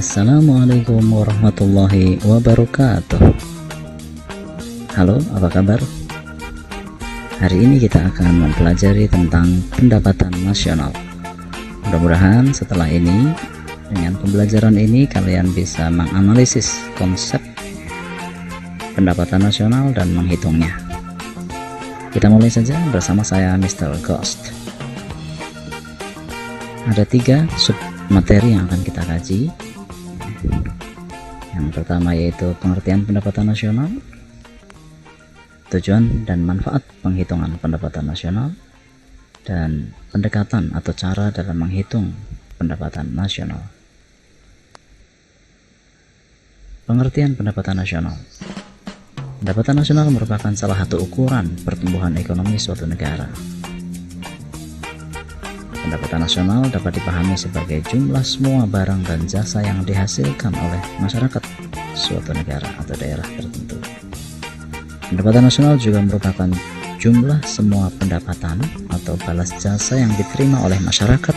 Assalamualaikum warahmatullahi wabarakatuh. Halo, apa kabar? Hari ini kita akan mempelajari tentang pendapatan nasional. Mudah-mudahan setelah ini, dengan pembelajaran ini kalian bisa menganalisis konsep pendapatan nasional dan menghitungnya. Kita mulai saja bersama saya Mr. Ghost. Ada 3 sub materi yang akan kita kaji. Yang pertama yaitu pengertian pendapatan nasional, tujuan dan manfaat penghitungan pendapatan nasional, dan pendekatan atau cara dalam menghitung pendapatan nasional. Pengertian pendapatan nasional. Pendapatan nasional merupakan salah satu ukuran pertumbuhan ekonomi suatu negara. Pendapatan nasional dapat dipahami sebagai jumlah semua barang dan jasa yang dihasilkan oleh masyarakat suatu negara atau daerah tertentu. Pendapatan nasional juga merupakan jumlah semua pendapatan atau balas jasa yang diterima oleh masyarakat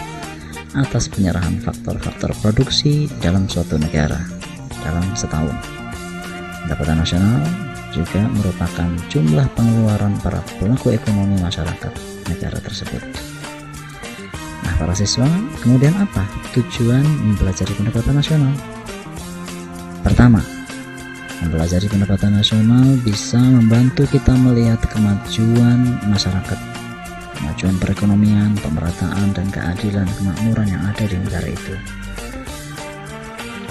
atas penyerahan faktor-faktor produksi dalam suatu negara dalam setahun. Pendapatan nasional juga merupakan jumlah pengeluaran para pelaku ekonomi masyarakat negara tersebut. Nah, para siswa, kemudian apa tujuan mempelajari pendapatan nasional? Pertama, mempelajari pendapatan nasional bisa membantu kita melihat kemajuan masyarakat, kemajuan perekonomian, pemerataan, dan keadilan kemakmuran yang ada di negara itu.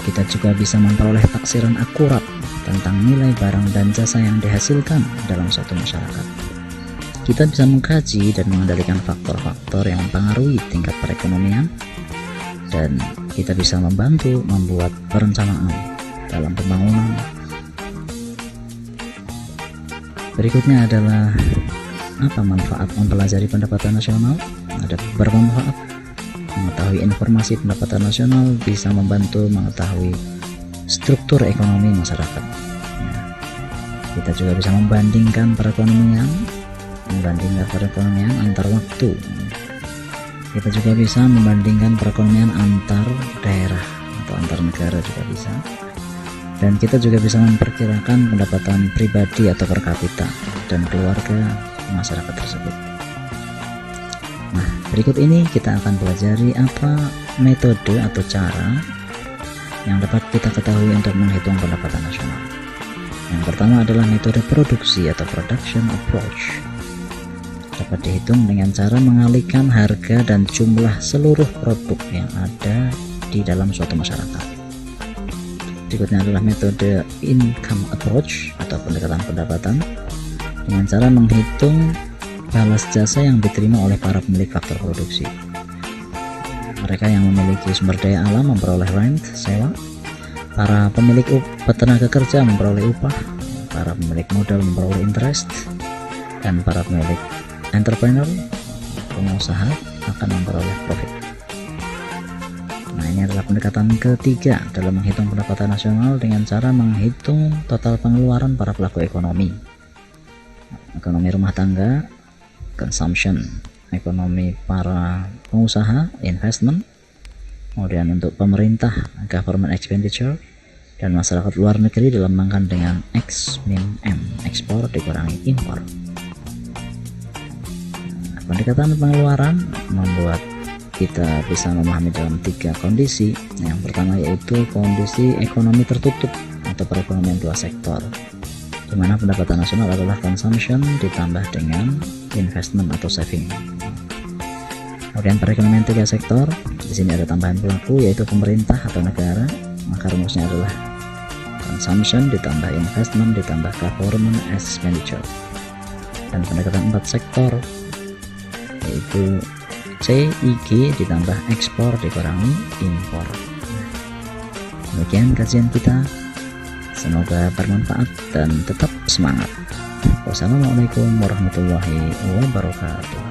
Kita juga bisa memperoleh taksiran akurat tentang nilai barang dan jasa yang dihasilkan dalam suatu masyarakat. Kita bisa mengkaji dan mengendalikan faktor-faktor yang mempengaruhi tingkat perekonomian, dan kita bisa membantu membuat perencanaan dalam pembangunan. Berikutnya adalah apa manfaat mempelajari pendapatan nasional? Ada beberapa manfaat. Mengetahui informasi pendapatan nasional bisa membantu mengetahui struktur ekonomi masyarakat. Kita juga bisa membandingkan perekonomian antar waktu. Kita juga bisa membandingkan perekonomian antar daerah atau antar negara juga bisa. Dan kita juga bisa memperkirakan pendapatan pribadi atau per kapita dan keluarga masyarakat tersebut. Nah, berikut ini kita akan pelajari apa metode atau cara yang dapat kita ketahui untuk menghitung pendapatan nasional. Yang pertama adalah metode produksi atau production approach. Dapat dihitung dengan cara mengalihkan harga dan jumlah seluruh produk yang ada di dalam suatu masyarakat. Berikutnya adalah metode income approach atau pendekatan pendapatan dengan cara menghitung balas jasa yang diterima oleh para pemilik faktor produksi. Mereka yang memiliki sumber daya alam memperoleh rent, sewa, para pemilik tenaga kerja memperoleh upah, para pemilik modal memperoleh interest, dan para pemilik entrepreneur, pengusaha akan memperoleh profit. Nah, ini adalah pendekatan ketiga dalam menghitung pendapatan nasional dengan cara menghitung total pengeluaran para pelaku ekonomi. Ekonomi rumah tangga, consumption, ekonomi para pengusaha, investment, kemudian untuk pemerintah, government expenditure, dan masyarakat luar negeri dilambangkan dengan X min M, ekspor dikurangi impor. Pendekatan pengeluaran membuat kita bisa memahami dalam 3 kondisi. Yang pertama yaitu kondisi ekonomi tertutup atau perekonomian 2 sektor, di mana pendapatan nasional adalah consumption ditambah dengan investment atau saving. Kemudian perekonomian 3 sektor, di sini ada tambahan pelaku yaitu pemerintah atau negara, maka rumusnya adalah consumption ditambah investment ditambah government expenditure. Dan pendekatan 4 sektor yaitu CIG ditambah ekspor dikurangi impor. Demikian kajian kita, semoga bermanfaat dan tetap semangat. Wassalamualaikum warahmatullahi wabarakatuh.